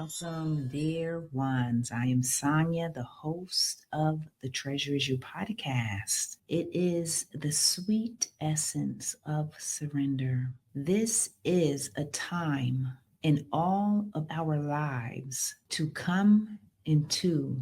awesome, dear ones. I am Sonia, the host of the Treasure Is You podcast. It is the sweet essence of surrender. This is a time in all of our lives to come into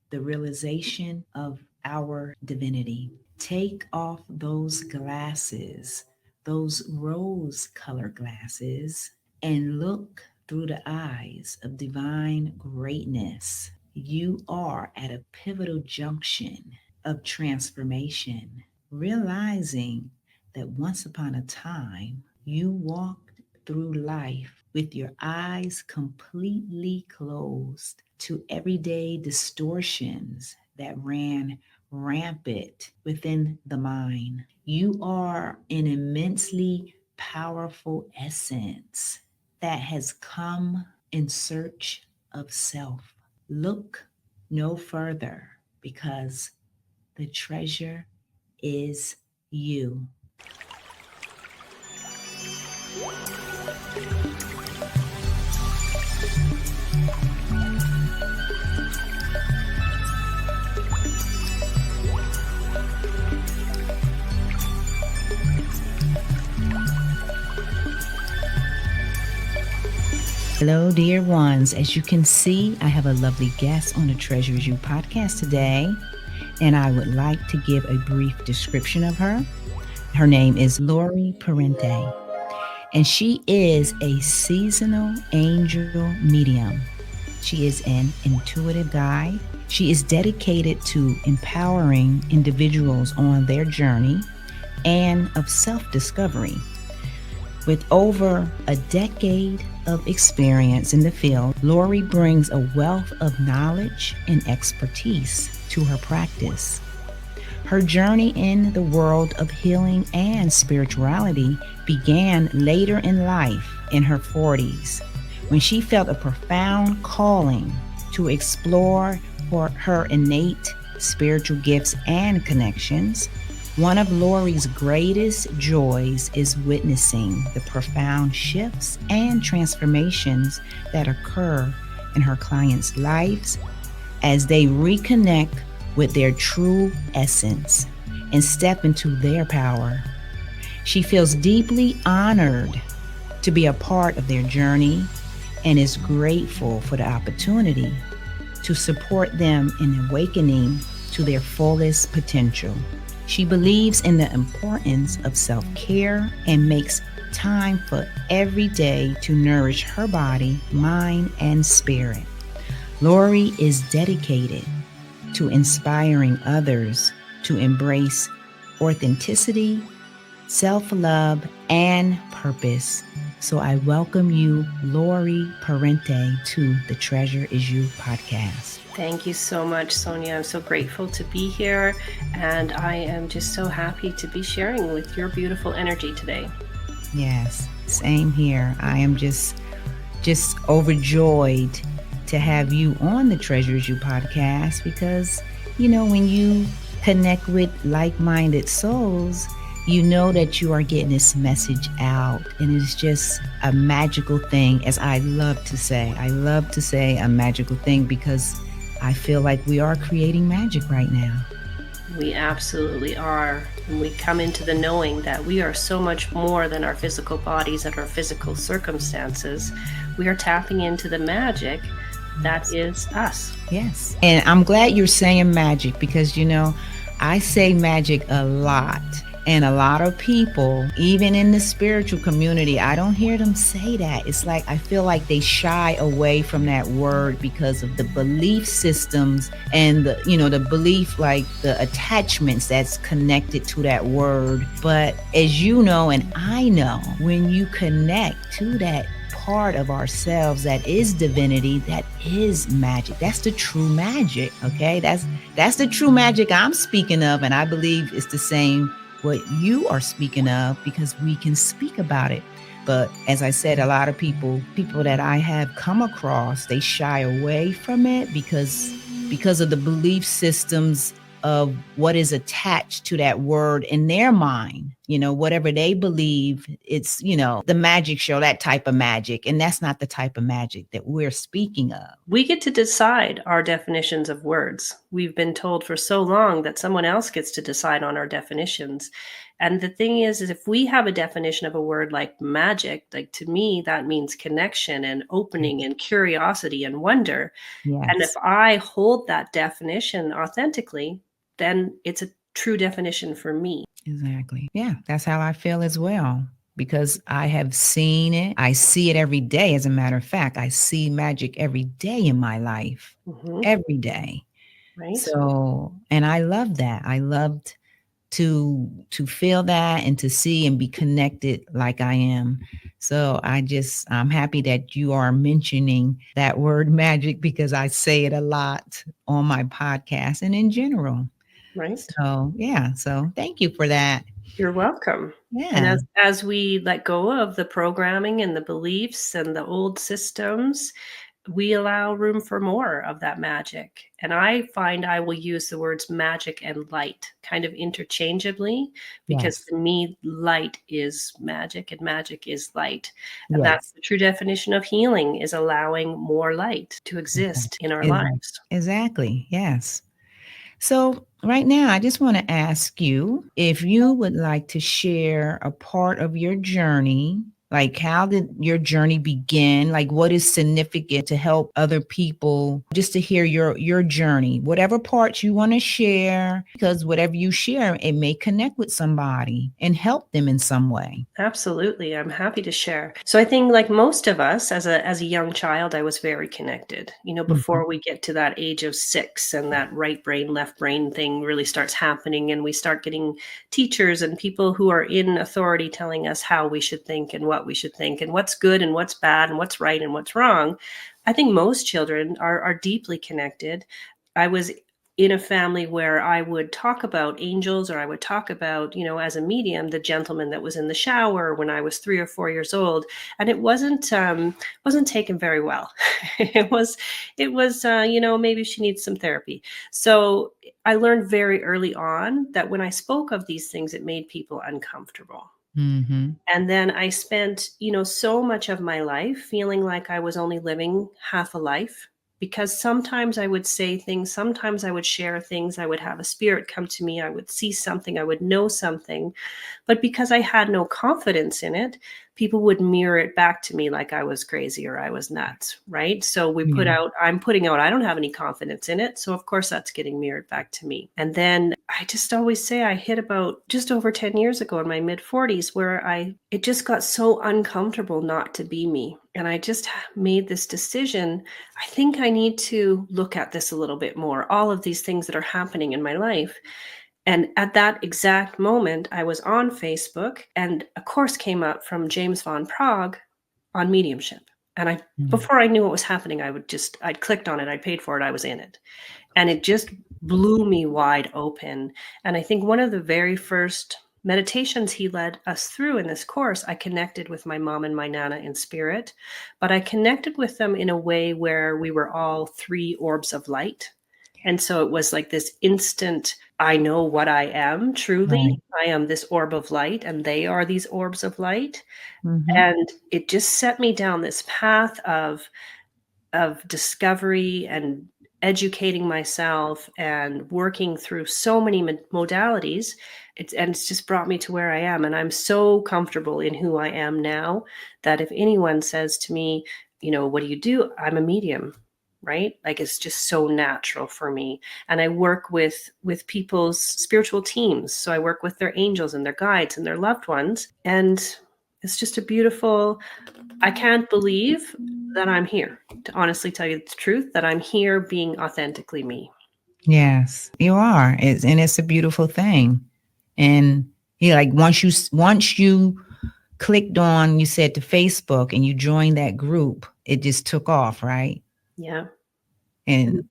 the realization of our divinity. Take off those glasses, those rose colored glasses, and look through the eyes of divine greatness. You are at a pivotal junction of transformation, realizing that once upon a time you walked through life with your eyes completely closed to everyday distortions that ran rampant within the mind. You are an immensely powerful essence that has come in search of self. Look no further because the treasure is you. Hello, dear ones. As you can see, I have a lovely guest on the Treasure Is You podcast today, and I would like to give a brief description of her. Her name is Laurie Parente, and she is a seasonal angel medium. She is an intuitive guide. She is dedicated to empowering individuals on their journey and of self-discovery. With over a decade of experience in the field, Laurie brings a wealth of knowledge and expertise to her practice. Her journey in the world of healing and spirituality began later in life, in her 40s, when she felt a profound calling to explore her innate spiritual gifts and connections. One of Laurie's greatest joys is witnessing the profound shifts and transformations that occur in her clients' lives as they reconnect with their true essence and step into their power. She feels deeply honored to be a part of their journey and is grateful for the opportunity to support them in awakening to their fullest potential. She believes in the importance of self-care and makes time for every day to nourish her body, mind, and spirit. Laurie is dedicated to inspiring others to embrace authenticity, self-love, and purpose. So I welcome you, Laurie Parente, to the Treasure Is You podcast. Thank you so much, Sonia. I'm so grateful to be here, and I am just so happy to be sharing with your beautiful energy today. Yes, same here. I am just overjoyed to have you on the Treasure Is You podcast because, when you connect with like-minded souls, you know that you are getting this message out, and it's just a magical thing, as I love to say. I love to say a magical thing because I feel like we are creating magic right now. We absolutely are. And we come into the knowing that we are so much more than our physical bodies and our physical circumstances. We are tapping into the magic that is us. Yes. And I'm glad you're saying magic because, I say magic a lot. And a lot of people, even in the spiritual community, I don't hear them say that. It's like, I feel like they shy away from that word because of the belief systems and the belief, like the attachments that's connected to that word. But as you know, and I know, when you connect to that part of ourselves that is divinity, that is magic. That's the true magic. Okay. That's the true magic I'm speaking of. And I believe it's the same what you are speaking of because we can speak about it. But as I said, a lot of people that I have come across, they shy away from it because of the belief systems of what is attached to that word in their mind. whatever they believe, it's, the magic show, that type of magic. And that's not the type of magic that we're speaking of. We get to decide our definitions of words. We've been told for so long that someone else gets to decide on our definitions. And the thing is if we have a definition of a word like magic, like to me, that means connection and opening and curiosity and wonder. And if Yes, I hold that definition authentically, then it's a true definition for me. exactly. Yeah, that's how I feel as well. Because I have seen it. I see it every day. As a matter of fact, I see magic every day in my life, Hmm. every day. Right? So, and I love that. I loved to feel that and to see and be connected like I am. So I'm happy that you are mentioning that word magic, because I say it a lot on my podcast and in general. Right? So yeah, so thank you for that. You're welcome. And Yeah. as we let go of the programming and the beliefs and the old systems, we allow room for more of that magic. And I find I will use the words magic and light kind of interchangeably, because Yes. to me, light is magic and magic is light. And that's Yes. the true definition of healing, is allowing more light to exist in our Exactly. lives. Exactly. Yes. So, right now, I just want to ask you if you would like to share a part of your journey. Like, how did your journey begin? Like, what is significant to help other people, just to hear your journey, whatever parts you want to share, because whatever you share, it may connect with somebody and help them in some way. Absolutely. I'm happy to share. So I think like most of us as a young child, I was very connected. Mhm. Before we get to that age of 6 and that right brain, left brain thing really starts happening and we start getting teachers and people who are in authority telling us how we should think and what we should think and what's good and what's bad and what's right and what's wrong. I think most children are deeply connected. I was in a family where I would talk about angels, or I would talk about, as a medium, the gentleman that was in the shower when I was 3 or 4 years old, and it wasn't taken very well. it was maybe she needs some therapy. So I learned very early on that when I spoke of these things, it made people uncomfortable. Mhm. And then I spent, so much of my life feeling like I was only living half a life, because sometimes I would say things, sometimes I would share things, I would have a spirit come to me, I would see something, I would know something. But because I had no confidence in it, people would mirror it back to me like I was crazy or I was nuts, right? So Yeah. I'm putting out, I don't have any confidence in it. So of course that's getting mirrored back to me. And then I just always say I hit about just over 10 years ago in my mid 40s where it just got so uncomfortable not to be me. And I just made this decision. I think I need to look at this a little bit more, all of these things that are happening in my life. And at that exact moment, I was on Facebook and a course came up from James Von Prague on mediumship. And Mm. before I knew what was happening, I'd clicked on it, I paid for it, I was in it. And it just blew me wide open. And I think one of the very first meditations he led us through in this course, I connected with my mom and my nana in spirit, but I connected with them in a way where we were all 3 orbs of light. And so it was like this instant, I know what I am truly. Right. I am this orb of light, and they are these orbs of light. Mhm. And it just set me down this path of discovery and educating myself and working through so many modalities. It's just brought me to where I am, and I'm so comfortable in who I am now that if anyone says to me, what do you do? I'm a medium, right? Like it's just so natural for me. And I work with people's spiritual teams, so I work with their angels and their guides and their loved ones, and it's just a beautiful, I can't believe that I'm here, to honestly tell you the truth, that I'm here being authentically me. Yes, you are. And it's a beautiful thing. And like once you clicked on, you said, to Facebook, and you joined that group, it just took off, right? Yeah. And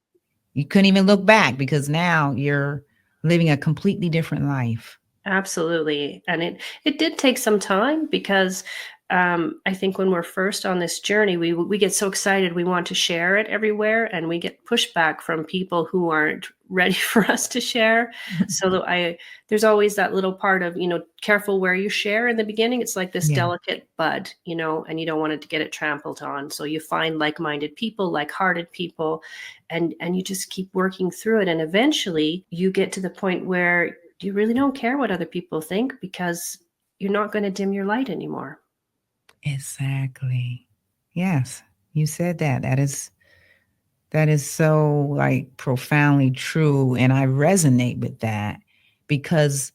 you couldn't even look back, because now you're living a completely different life. Absolutely. And it did take some time because I think when we're first on this journey, we get so excited we want to share it everywhere, and we get pushback from people who aren't ready for us to share. So there's always that little part of, careful where you share in the beginning. It's like this Yeah. delicate bud, and you don't want it to get it trampled on. So you find like-minded people, like-hearted people, and you just keep working through it, and eventually you get to the point where you really don't care what other people think, because you're not going to dim your light anymore. Exactly. Yes, you said that. That is so like profoundly true, and I resonate with that because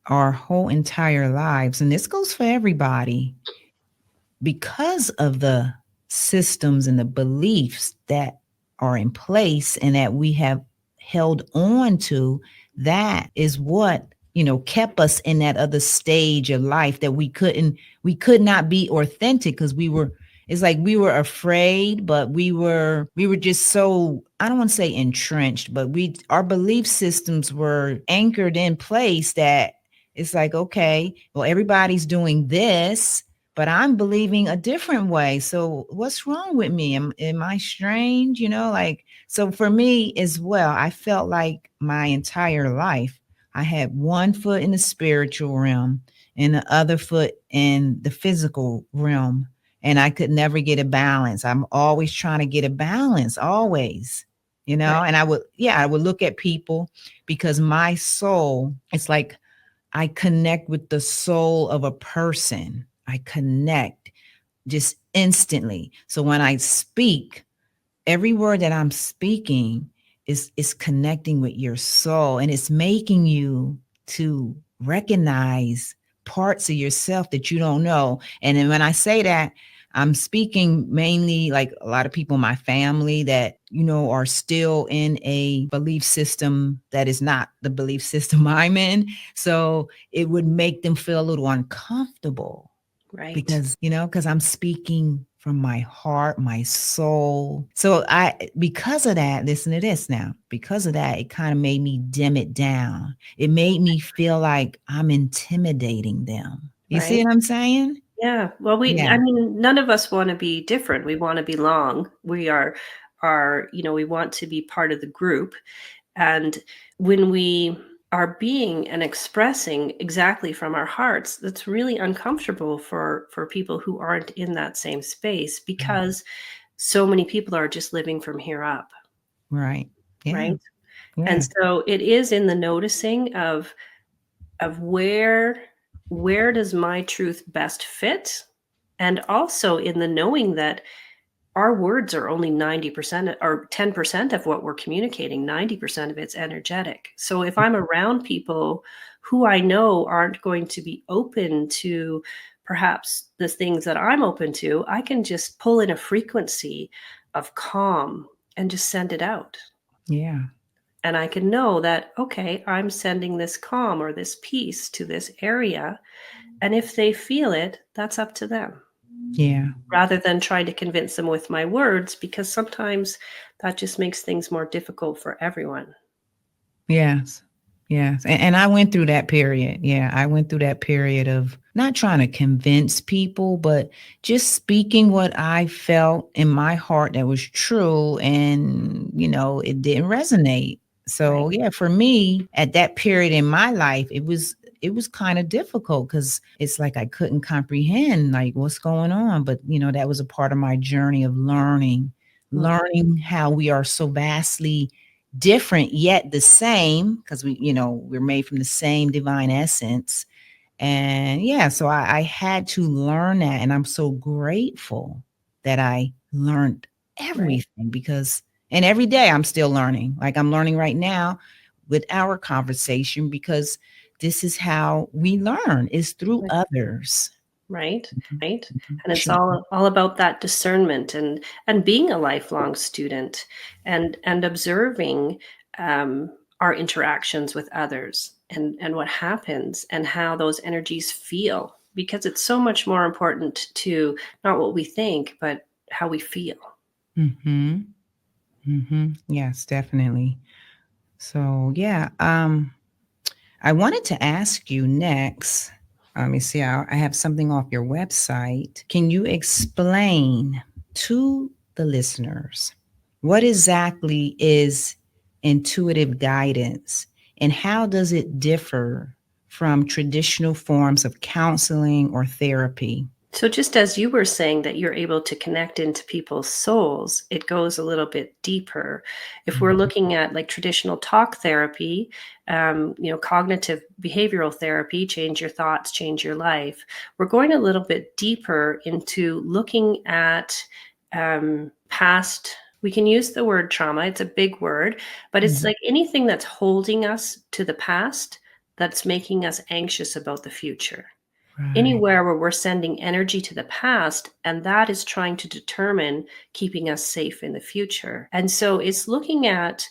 our whole entire lives, and this goes for everybody, because of the systems and the beliefs that are in place and that we have held on to, that is what kept us in that other stage of life that we could not be authentic because it's like we were afraid, but we were just so, I don't want to say entrenched, but our belief systems were anchored in place that it's like, okay, well, everybody's doing this, but I'm believing a different way. So what's wrong with me? Am I strange? Like, so for me as well, I felt like my entire life, I had one foot in the spiritual realm and the other foot in the physical realm. And I could never get a balance. I'm always trying to get a balance, always, Right. and I would look at people because my soul, it's like I connect with the soul of a person. I connect just instantly. So when I speak, every word that I'm speaking is connecting with your soul, and it's making you to recognize parts of yourself that you don't know. And then when I say that, I'm speaking mainly like a lot of people in my family that are still in a belief system that is not the belief system I'm in. So it would make them feel a little uncomfortable Right. because I'm speaking from my heart, my soul. So because of that, listen to this now. Because of that, it kind of made me dim it down. It made me feel like I'm intimidating them. You see Right. what I'm saying? Yeah. Well, Yeah. I mean, none of us want to be different. We want to belong. We want to be part of the group. And when we are being and expressing exactly from our hearts, that's really uncomfortable for people who aren't in that same space, because so many people are just living from here up, Right. Yeah. right? And Yeah. so it is in the noticing of where does my truth best fit, and also in the knowing that our words are only 90% or 10% of what we're communicating. 90% of it's energetic. So if I'm around people who I know aren't going to be open to perhaps the things that I'm open to, I can just pull in a frequency of calm and just send it out. Yeah. And I can know that, okay, I'm sending this calm or this peace to this area. And if they feel it, that's up to them, Yeah. rather than trying to convince them with my words, because sometimes that just makes things more difficult for everyone. Yes. Yes. And I went through that period. Yeah. I went through that period of not trying to convince people, but just speaking what I felt in my heart that was true. And, it didn't resonate. Right. So yeah, for me at that period in my life, it was kind of difficult because it's like I couldn't comprehend like what's going on. But that was a part of my journey of learning, Mm. learning how we are so vastly different yet the same because we're made from the same divine essence. And yeah, so I had to learn that, and I'm so grateful that I learned Right. everything because and every day I'm still learning, like I'm learning right now with our conversation, because this is how we learn, is through Right. others. Right. Mhm, Right. mhm. And it's all about that discernment and being a lifelong student, and observing our interactions with others, and what happens and how those energies feel, because it's so much more important to not what we think, but how we feel. Mhm, mhm. Yes, definitely. So yeah, I wanted to ask you next. Let me see. I have something off your website. Can you explain to the listeners what exactly is intuitive guidance and how does it differ from traditional forms of counseling or therapy? So, just as you were saying that you're able to connect into people's souls, it goes a little bit deeper. If we're Mhm. looking at like traditional talk therapy, cognitive behavioral therapy, change your thoughts, change your life, we're going a little bit deeper into looking at past. We can use the word trauma, it's a big word, but it's Mhm. like anything that's holding us to the past that's making us anxious about the future, Right. anywhere where we're sending energy to the past, and that is trying to determine keeping us safe in the future. And so it's looking at,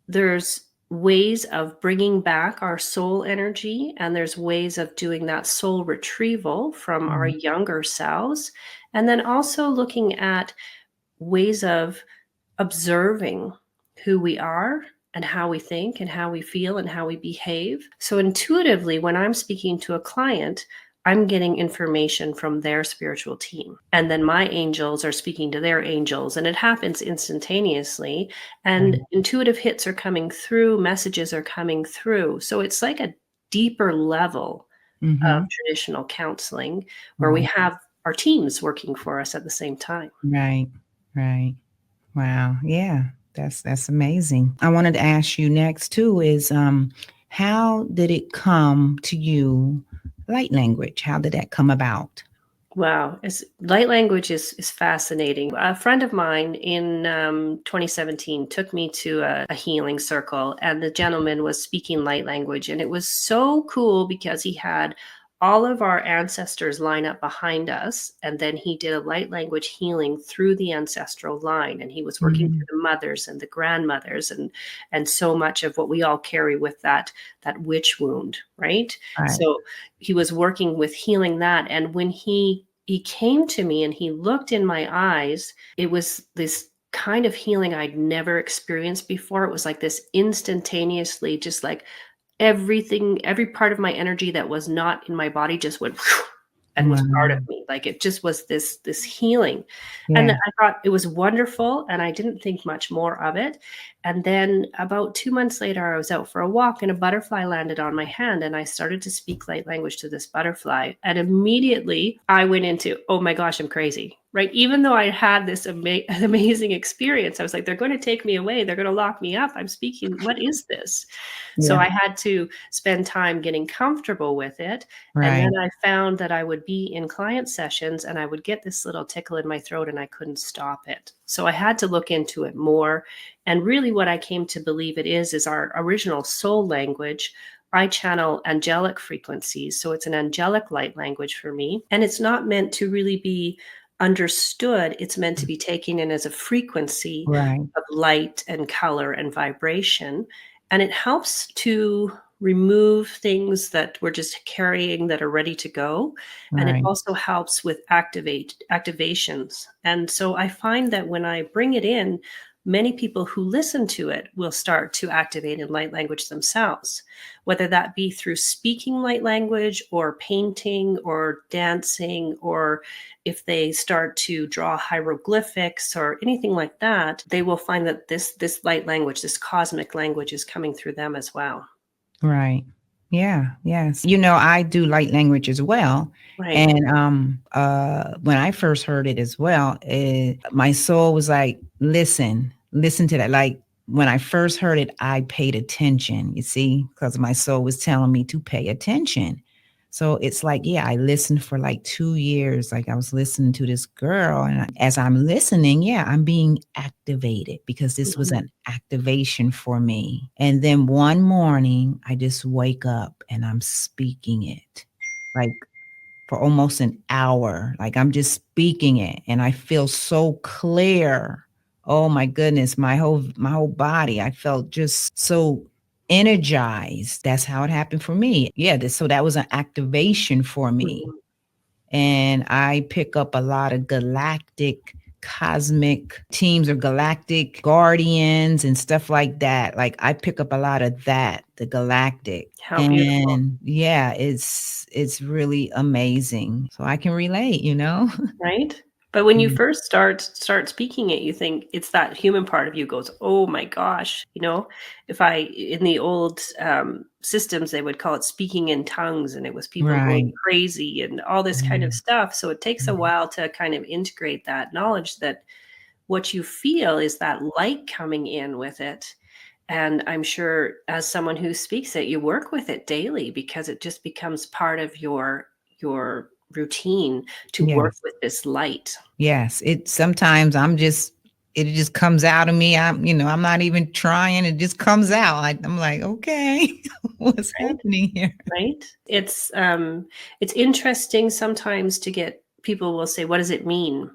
there's ways of bringing back our soul energy, and there's ways of doing that soul retrieval from our Mhm. younger selves, and then also looking at ways of observing who we are and how we think and how we feel and how we behave. So intuitively, when I'm speaking to a client, I'm getting information from their spiritual team. And then my angels are speaking to their angels, and it happens instantaneously. And Right. intuitive hits are coming through, messages are coming through. So it's like a deeper level of Mhm. traditional counseling where we Right. have our teams working for us at the same time. Right. Right. Wow. Yeah. That's amazing. I wanted to ask you next too is how did it come to you, light language? How did that come about? Wow, light language is fascinating. A friend of mine in 2017 took me to a healing circle, and the gentleman was speaking light language, and it was so cool because he had all of our ancestors line up behind us, and then he did a light language healing through the ancestral line, and he was working Mhm. through the mothers and the grandmothers, and so much of what we all carry with that witch wound, right? Right. So he was working with healing that, and when he came to me and he looked in my eyes, it was this kind of healing I'd never experienced before. It was like this instantaneously, just like everything, every part of my energy that was not in my body just went and was part of Wow. me. Like it just was this healing. And Yeah. I thought it was wonderful, and I didn't think much more of it. And then about 2 months later, I was out for a walk and a butterfly landed on my hand, and I started to speak light language to this butterfly. And immediately I went into, oh my gosh, I'm crazy. Right. Even though I had this amazing experience, I was like, they're going to take me away. They're going to lock me up. I'm speaking. What is this? So Yeah. I had to spend time getting comfortable with it. And then Right. I found that I would be in client sessions and I would get this little tickle in my throat and I couldn't stop it. So I had to look into it more. And really, what I came to believe it is our original soul language. I channel angelic frequencies. So it's an angelic light language for me. And it's not meant to really be understood, it's meant to be taken in as a frequency Right. of light and color and vibration. And it helps to remove things that we're just carrying that are ready to go. And it Right. also helps with activations. And so I find that when I bring it in, many people who listen to it will start to activate in light language themselves, whether that be through speaking light language or painting or dancing, or if they start to draw hieroglyphics or anything like that, they will find that this light language, this cosmic language, is coming through them as well. Right. Yeah. Yes. I do light language as well. Right. And when I first heard it as well, my soul was like, listen to that. Like when I first heard it, I paid attention, you see, because my soul was telling me to pay attention. So it's like, yeah, I listened for like 2 years. Like I was listening to this girl. And as I'm listening, yeah, I'm being activated because this was Mhm. an activation for me. And then one morning, I just wake up and I'm speaking it like for almost an hour. Like I'm just speaking it and I feel so clear. Oh my goodness, my whole body. I felt just so energized. That's how it happened for me. Yeah, so that was an activation for me. Mhm. And I pick up a lot of galactic cosmic teams or galactic guardians and stuff like that. Like I pick up a lot of that, the galactic. How beautiful, And yeah, it's really amazing. So I can relate, you know? right? But when you Mm. first start speaking it, you think it's that human part of you goes, "Oh my gosh," you know? If I in the old, systems, they would call it speaking in tongues, and it was people going Right. crazy and all this kind of Yeah. stuff, so it takes a Yeah. while to kind of integrate that knowledge that what you feel is that light coming in with it. And I'm sure as someone who speaks it, you work with it daily because it just becomes part of your routine to work Yes. with this light, Yes. It sometimes it just comes out of me. I'm not even trying. It just comes out. I'm like, okay, what's right? happening here? Right? It's interesting sometimes to get people will say, "What does it mean?"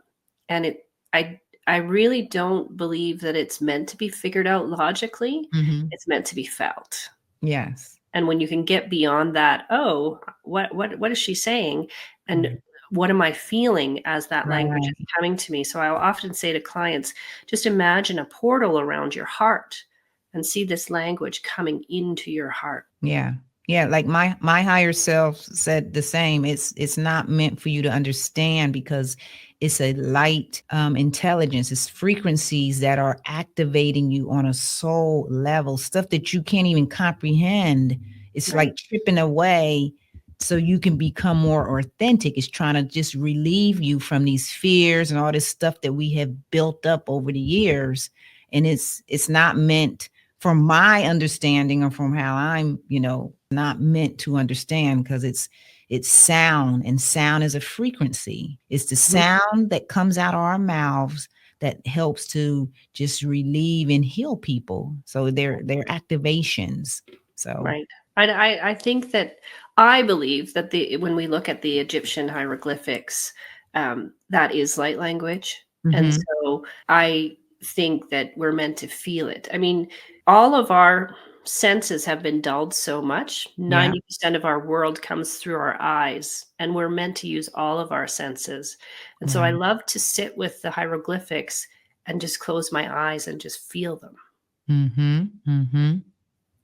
And I really don't believe that it's meant to be figured out logically. Hmm. It's meant to be felt. Yes. And when you can get beyond that, "Oh, what is she saying? And Right. what am I feeling as that language is Right. coming to me?" So I'll often say to clients, "Just imagine a portal around your heart and see this language coming into your heart." Yeah. Yeah, like my higher self said the same. It's not meant for you to understand because it's a light intelligence. It's frequencies that are activating you on a soul level, stuff that you can't even comprehend. It's Right, like chipping away so you can become more authentic. It's trying to just relieve you from these fears and all this stuff that we have built up over the years. And it's not meant, from my understanding or from how I'm, not meant to understand, because it's sound, and sound is a frequency. It's the mhm, sound that comes out of our mouths that helps to just relieve and heal people. So they're activations. So right. I think that I believe that the when we look at the Egyptian hieroglyphics, that is light language, and mhm. so I think that we're meant to feel it. I mean, all of our senses have been dulled so much. Yeah. 90% of our world comes through our eyes, and we're meant to use all of our senses. And so I Right. love to sit with the hieroglyphics and just close my eyes and just feel them. Mhm. Mhm.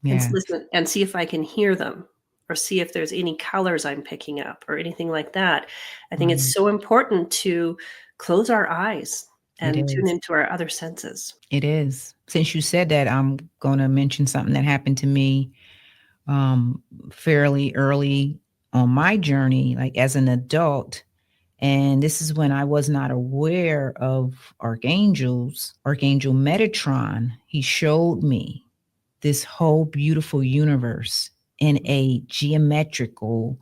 And Yeah. listen and see if I can hear them or see if there's any colors I'm picking up or anything like that. I think it's Right. so important to close our eyes It and tune is. into our other senses. It is. Since you said that, I'm going to mention something that happened to me um, fairly early on my journey, like as an adult. And this is when I was not aware of archangels, Archangel Metatron. He showed me this whole beautiful universe in a geometrical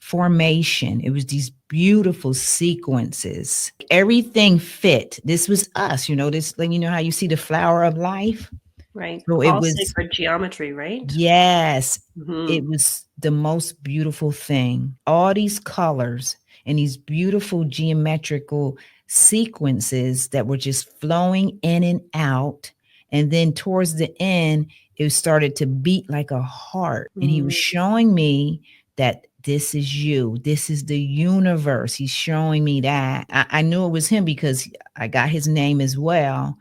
formation. It was these beautiful sequences. Everything fit. This was us, this, like, how you see the flower of life. Right? So it All was, sacred geometry, right? yes, Mhm. it was the most beautiful thing. All these colors and these beautiful geometrical sequences that were just flowing in and out. And then towards the end, it started to beat like a heart. And he was Mm, showing me that this is you, this is the universe. He's showing me that. I knew it was him because I got his name as well.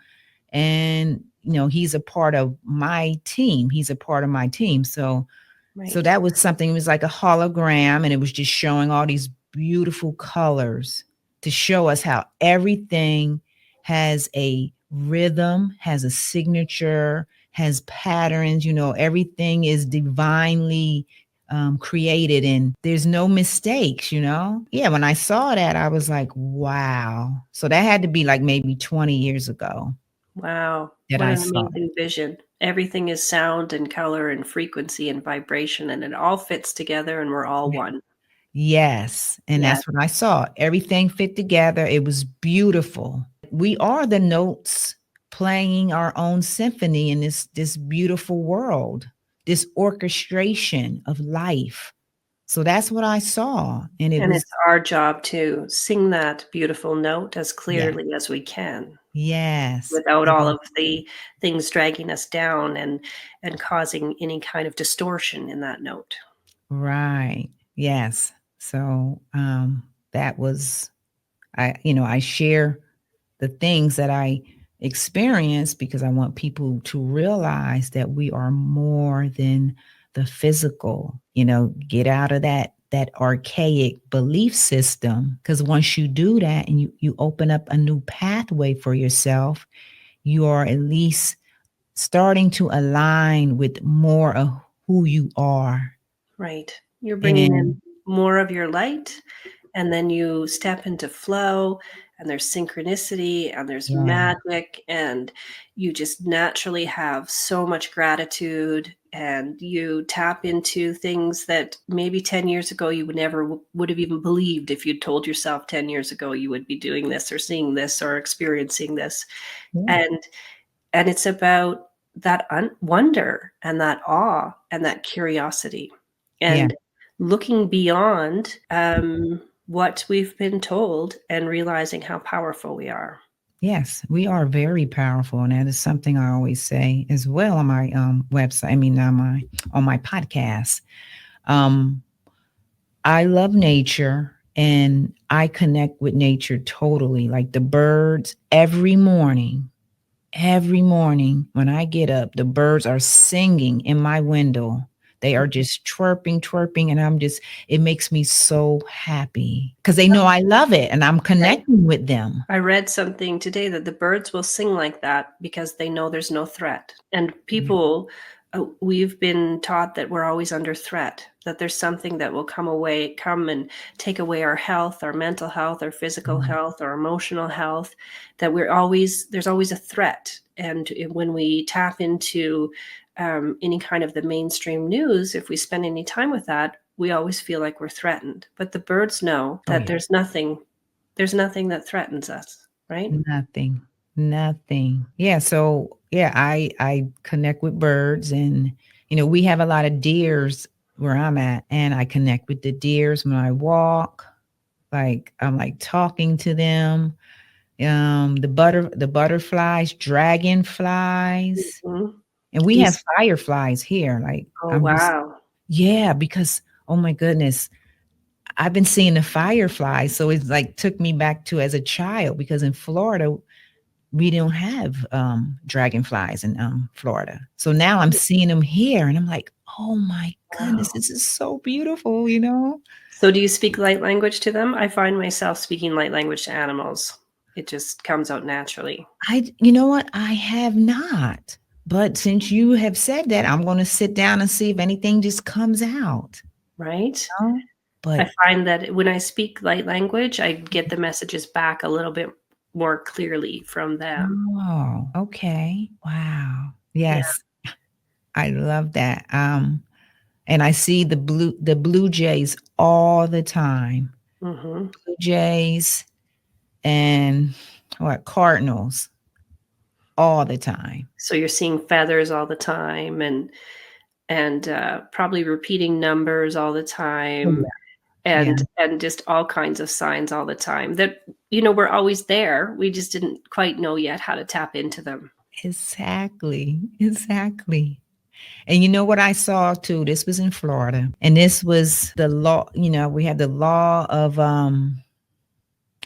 And he's a part of my team. He's a part of my team. So right. that was something. It was like a hologram, and it was just showing all these beautiful colors to show us how everything has a rhythm, has a signature, has patterns. Everything is divinely created, and there's no mistakes. Yeah, when I saw that, I was like, wow. So that had to be like maybe 20 years ago Wow. that What I an saw it. amazing vision. Everything is sound and color and frequency and vibration, and it all fits together, and we're all Yeah. one. Yes, and Yeah. that's what I saw. Everything fit together. It was beautiful. We are the notes playing our own symphony in this beautiful world, this orchestration of life. So that's what I saw, and it And was, it's our job to sing that beautiful note as yeah, clearly as we can yes, without it all is, of the things dragging us down and causing any kind of distortion in that note. right. Yes. So that was, I share the things that I experience because I want people to realize that we are more than the physical. Get out of that archaic belief system, because once you do that and you open up a new pathway for yourself, you are at least starting to align with more of who you are. Right. You're bringing in And more of your light, and then you step into flow, and there's synchronicity, and there's yeah, magic, and you just naturally have so much gratitude, and you tap into things that maybe 10 years ago you would never would have even believed if you'd told yourself 10 years ago you would be doing this or seeing this or experiencing this. yeah, And it's about that wonder and that awe and that curiosity yeah. and looking beyond what we've been told and realizing how powerful we are. Yes, we are very powerful, and that is something I always say as well on my website. I mean, on my podcast. Um, I love nature, and I connect with nature totally. Like the birds, every morning. Every morning when I get up, the birds are singing in my window. They are just chirping, chirping, and it makes me so happy because they know I love it and I'm Right. connecting with them. I read something today that the birds will sing like that because they know there's no threat. And people, we've been taught that we're always under threat, that there's something that will come and take away our health, our mental health, our physical Mhm. health, our emotional health, that there's always a threat. And when we tap into any kind of the mainstream news, if we spend any time with that, we always feel like we're threatened. But the birds know Oh, that yeah. there's nothing that threatens us, right? Nothing. Nothing. Yeah. So yeah, I connect with birds, and we have a lot of deers where I'm at, and I connect with the deers when I walk. Like I'm like talking to them. The butterflies, dragonflies, Mhm. and we You have s fireflies here. Like Oh, I'm just wow. yeah, because oh my goodness, I've been seeing the fireflies, so it's like took me back to as a child because in Florida we don't have dragonflies in Florida. So now I'm seeing them here, and I'm like, oh my goodness, Wow. this is so beautiful. So do you speak light language to them? I find myself speaking light language to animals. It just comes out naturally, You know what? I have not. But since you have said that, I'm going to sit down and see if anything just comes out. right? Oh, I but find that when I speak light language, I get the messages back a little bit more clearly from them. oh, okay. Wow. Yeah. Yes, I love that. And I see the blue jays all the time. Mhm. Blue jays and what cardinals all the time. So you're seeing feathers all the time and probably repeating numbers all the Oh, time. yeah. Yeah. And just all kinds of signs all the time that, we're always there. We just didn't quite know yet how to tap into them. Exactly. Exactly. And you know what I saw too? This was in Florida. And this was the law, we had the law of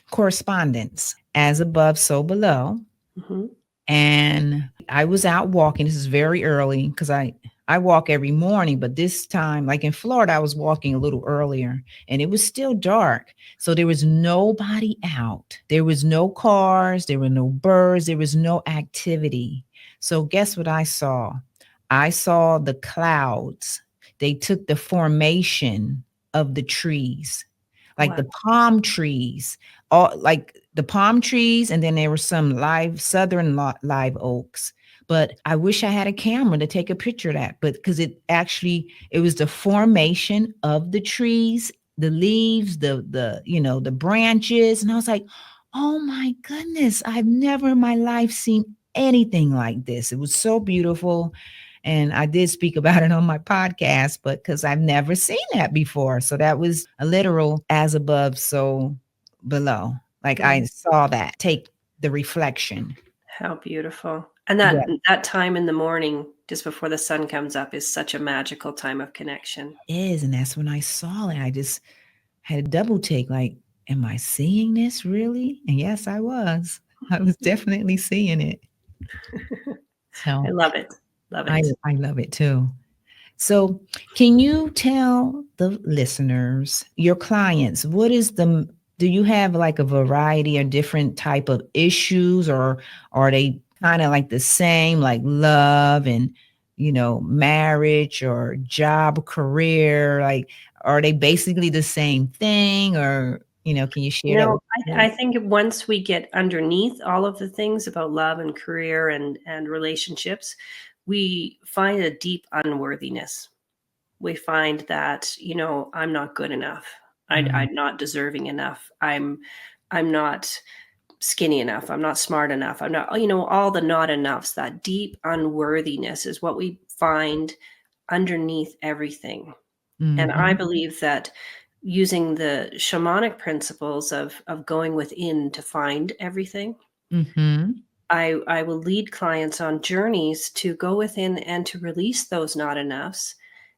correspondence, as above, so below. Mhm. And I was out walking. This is very early because I walk every morning, but this time, like in Florida, I was walking a little earlier and it was still dark. So there was nobody out. There was no cars, there were no birds, there was no activity. So guess what I saw? I saw the clouds. They took the formation of the trees, like Wow. the palm trees, all like the palm trees, and then there were some live southern live oaks. But I wish I had a camera to take a picture of that. But because it was the formation of the trees, the leaves, the branches, and I was like, oh my goodness, I've never in my life seen anything like this. It was so beautiful. And I did speak about it on my podcast, but because I've never seen that before. So that was a literal as above, so below. Like I Mm, saw that take the reflection. how beautiful. And Yeah, that time in the morning just before the sun comes up is such a magical time of connection. it is. And that's when I saw it. I just had a double take like, am I seeing this really? And yes, I was. I was definitely seeing it. I So love it. Love I it. I love it too. So, can you tell the listeners, your clients, what is the do you have like a variety of different type of issues, or are they kind of like the same, like love and, marriage or job, career? Like, are they basically the same thing, or, can you share that No, with me? I think once we get underneath all of the things about love and career and relationships, we find a deep unworthiness. We find that, I'm not good enough. Right. I'm not deserving enough. I'm not skinny enough. I'm not smart enough. I'm not, all the not enoughs. That deep unworthiness is what we find underneath everything. And I Mm-hmm. believe that using the shamanic principles of going within to find everything, Mm-hmm. I will lead clients on journeys to go within and to release those not enoughs.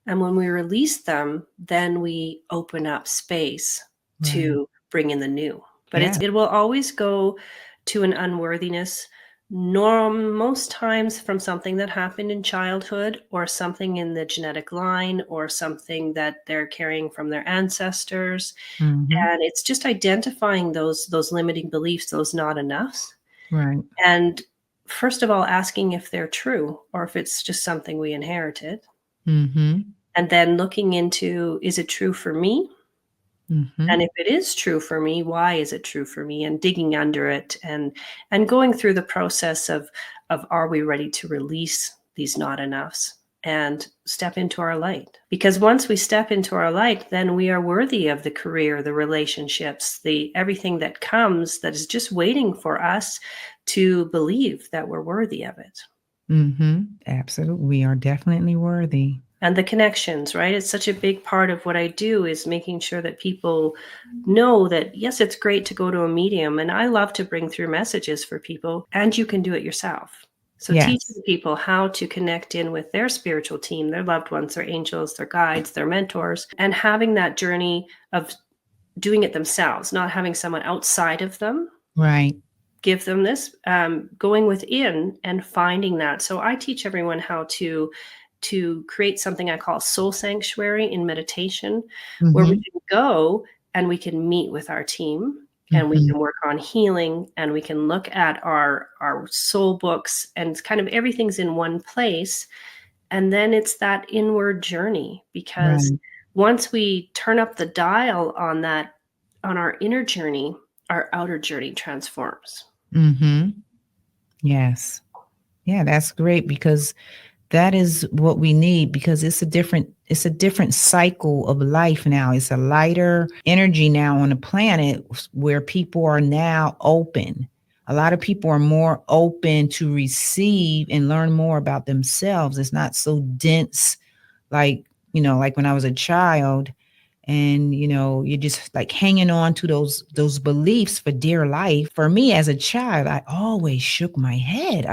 And when we release them, then we open up space Right. to bring in the new. But Yeah. it will always go to an unworthiness, most times from something that happened in childhood or something in the genetic line or something that they're carrying from their ancestors. Mm-hmm. And it's just identifying those limiting beliefs, those not enoughs, Right. and first of all, asking if they're true or if it's just something we inherited. Mm-hmm. And then looking into, is it true for me? Mm-hmm. And if it is true for me, why is it true for me? And digging under it and going through the process of are we ready to release these not enoughs and step into our light? Because once we step into our light, then we are worthy of the career, the relationships, the everything that comes that is just waiting for us to believe that we're worthy of it. Mhm. Absolutely. We are definitely worthy. And the connections, right? It's such a big part of what I do is making sure that people know that, yes, it's great to go to a medium. And I love to bring through messages for people, and you can do it yourself. So teaching Yes. people how to connect in with their spiritual team, their loved ones, their angels, their guides, their mentors, and having that journey of doing it themselves, not having someone outside of them Right. give them this, going within and finding that. So I teach everyone how to create something I call soul sanctuary in meditation, where we Mhm. can go and we can meet with our team and we Mhm. can work on healing and we can look at our soul books and kind of everything's in one place. And then it's that inward journey because Right. once we turn up the dial on that, on our inner journey, our outer journey transforms. Mhm. Yes. Yeah, that's great because that is what we need, because it's a different cycle of life now. It's a lighter energy now on the planet where people are now open. A lot of people are more open to receive and learn more about themselves. It's not so dense like, like when I was a child, and you're just like hanging on to those beliefs for dear life. For me as a child, I always shook my head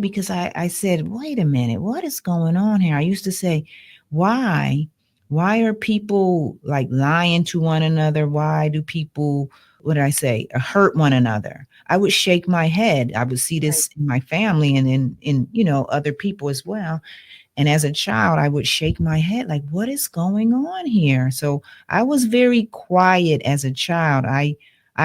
because I said, wait a minute, what is going on here? I used to say, why are people like lying to one another? Why do people, what did I say, hurt one another? I would shake my head. I would see Right. this in my family and in other people as well. And as a child, I would shake my head like, what is going on here? So I was very quiet as a child. I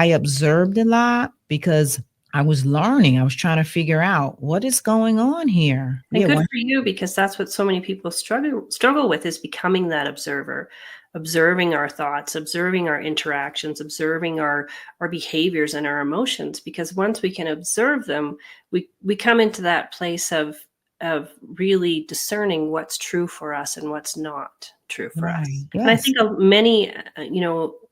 observed a lot because I was learning. I was trying to figure out what is going on here. And Yeah. good for you because that's what so many people struggle with is becoming that observer, observing our thoughts, observing our interactions, observing our behaviors and our emotions. Because once we can observe them, we come into that place of really discerning what's true for us and what's not true for us. Right. And I Yes. think of many,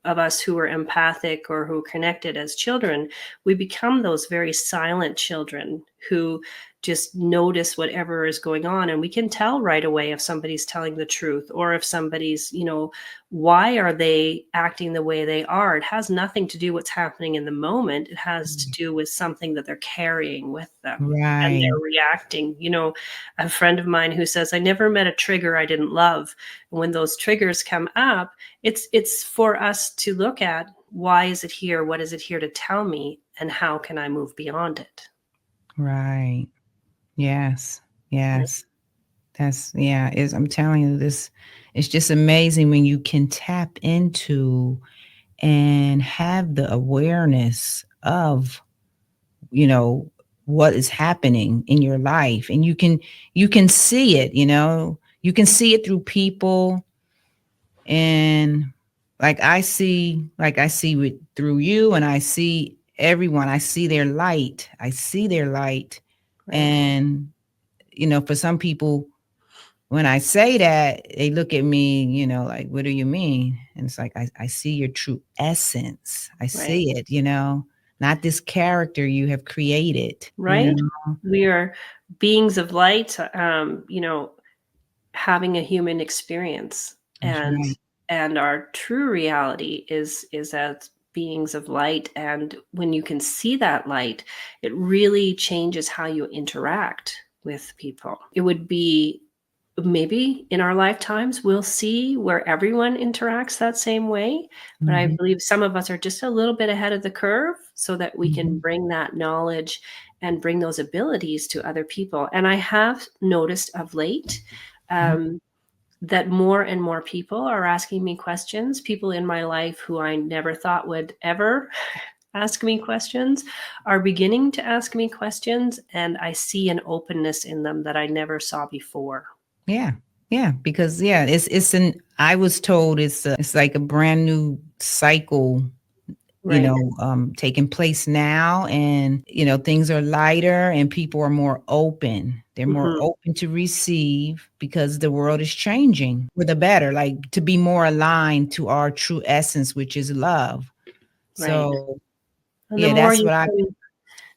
of us who are empathic or who are connected as children, we become those very silent children who just notice whatever is going on, and we can tell right away if somebody's telling the truth or if somebody's, why are they acting the way they are. It has nothing to do what's happening in the moment. It has to do with something that they're carrying with them and Right. they're reacting. A friend of mine who says, I never met a trigger I didn't love. And when those triggers come up, it's for us to look at, why is it here, what is it here to tell me, and how can I move beyond it? Right. Yes. Right. Yes. That's yeah, is I'm telling you this, it's just amazing when you can tap into and have the awareness of, you know, what is happening in your life, and you can see it, you can see it through people. And like I see it through you, and I see everyone, I see their light. Right. And for some people, when I say that, they look at me, like, what do you mean? And it's like, I see your true essence. I Right. see it, not this character you have created, Right. We are beings of light, having a human experience, That's right. and our true reality is as beings of light. And when you can see that light, it really changes how you interact with people. It would be, maybe in our lifetimes we'll see where everyone interacts that same way, but I Mhm, believe some of us are just a little bit ahead of the curve so that we can mhm, bring that knowledge and bring those abilities to other people. And I have noticed of late, mhm. um, that more and more people are asking me questions. People in my life who I never thought would ever ask me questions are beginning to ask me questions, and I see an openness in them that I never saw before. Yeah. Yeah, because yeah, I was told it's like a brand new cycle, Right. taking place now. And things are lighter and people are more open. They're more Mhm. open to receive because the world is changing for the better, like to be more aligned to our true essence, which is love. Right. So And yeah, that's what I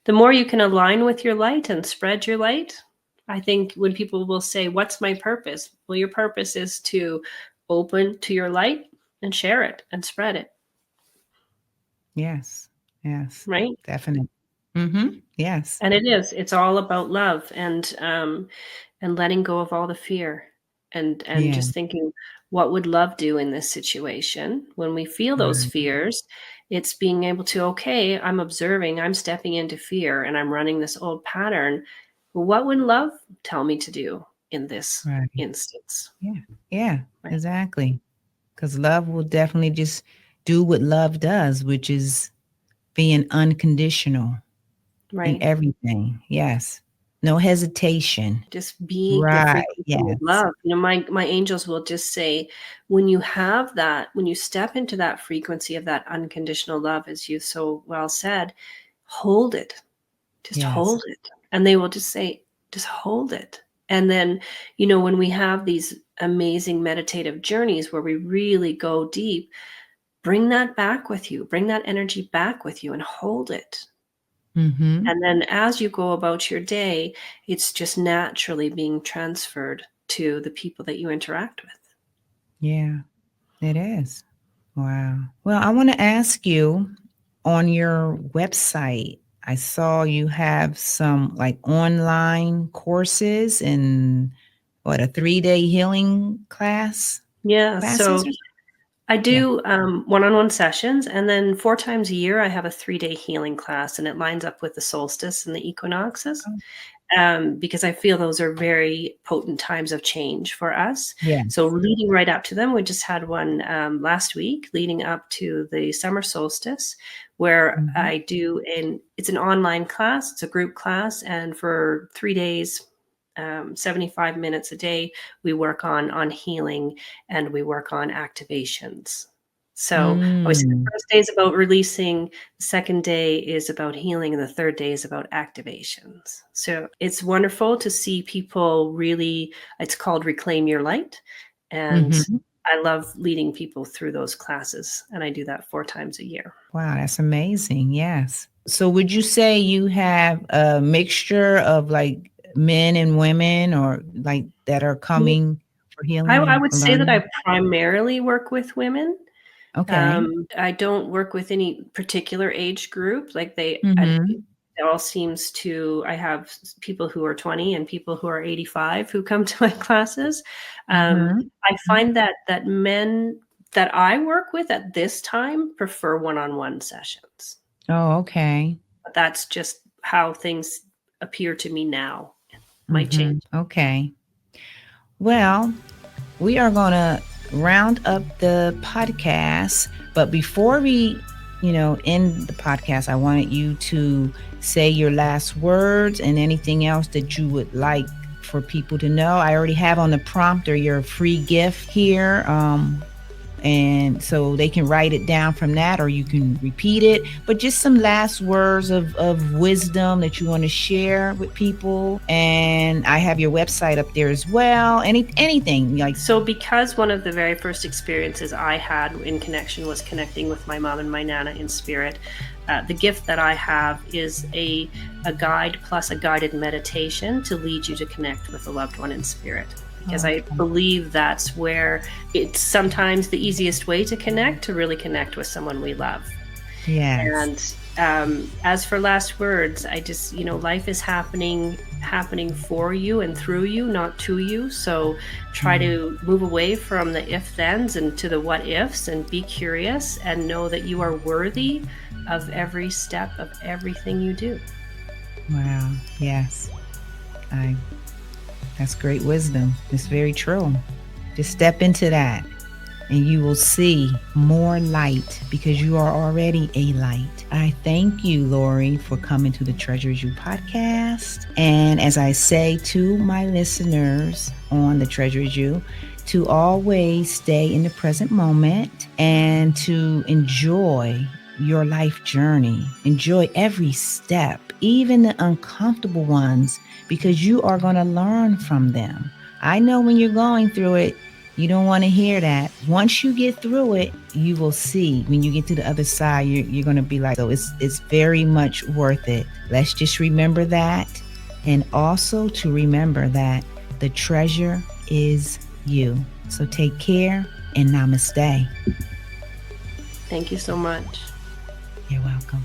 the more you can align with your light and spread your light, I think when people will say, "What's my purpose?" Well, your purpose is to open to your light and share it and spread it, yes, yes, right? definitely. Yes. And it is. It's all about love, and letting go of all the fear, and Yeah. just thinking, what would love do in this situation? When we feel those Right. fears, it's being able to, okay, I'm observing, I'm stepping into fear, and I'm running this old pattern. What would love tell me to do in this Right. instance? Yeah. Yeah, Right. exactly. Because love will definitely just do what love does, which is being unconditional in Right. everything. Yes. No hesitation. Just be the Right. frequency of Yes. love. My angels will just say, when you have that, when you step into that frequency of that unconditional love, as you so well said, hold it. Just Yes. hold it. And they will just say, just hold it. And then, when we have these amazing meditative journeys where we really go deep, bring that back with you. Bring that energy back with you and hold it. Mhm. And then as you go about your day, it's just naturally being transferred to the people that you interact with. Yeah, it is. Wow. Well, I wanna ask you, on your website, I saw you have some, like, online courses and what, a 3-day healing Yeah, classes so or I Yeah. do one-on-one sessions, and then 4 times a year I have a 3-day healing class, and it lines up with the solstice and the equinoxes. Oh, Because I feel those are very potent times of change for us. So yes. leading right up to them, we just had one last week, leading up to the summer solstice, where Mhm. it's an online class, it's a group class, and for 3 days, 75 minutes a day, we work on healing and we work on activations. So obviously the Mm. first day is about releasing, the second day is about healing, and the third day is about activations. So it's wonderful to see people really, it's called Reclaim Your Light. And Mhm. I love leading people through those classes. And I do that 4 times a year. Wow, that's amazing, yes. So would you say you have a mixture of, like, men and women, or, like, that are Mm, coming for I, healing I and would say that learning? I primarily work with women. Okay. I don't work with any particular age group. Like Mhm. it all seems to. I have people who are 20 and people who are 85 who come to my classes. Mhm. I Mhm. find that men that I work with at this time prefer one-on-one sessions. Oh, okay. That's just how things appear to me now. Might change. Okay. Well, we are going to round up the podcast. But before we, end the podcast, I wanted you to say your last words and anything else that you would like for people to know. I already have on the prompter your free gift here. And so they can write it down from that, or you can repeat it, but just some last words of wisdom that you want to share with people. And I have your website up there as well. Anything like. So because one of the very first experiences I had in connection was connecting with my mom and my nana in spirit, the gift that I have is a guide plus a guided meditation to lead you to connect with a loved one in spirit. Because I believe that's where it's sometimes the easiest way to really connect with someone we love. Yes. And as for last words, I just, life is happening for you and through you, not to you. So try to move away from the if-thens and to the what-ifs, and be curious and know that you are worthy of every step of everything you do. Wow. Yes. That's great wisdom. It's very true. Just step into that and you will see more light, because you are already a light. I thank you, Laurie, for coming to the Treasures You podcast. And as I say to my listeners on the Treasures You, to always stay in the present moment and to enjoy your life journey. Enjoy every step, even the uncomfortable ones, because you are going to learn from them. I know when you're going through it, you don't want to hear that. Once you get through it, you will see. When you get to the other side, you're going to be like, so it's very much worth it. Let's just remember that. And also to remember that the treasure is you. So take care and namaste. Thank you so much. You're welcome.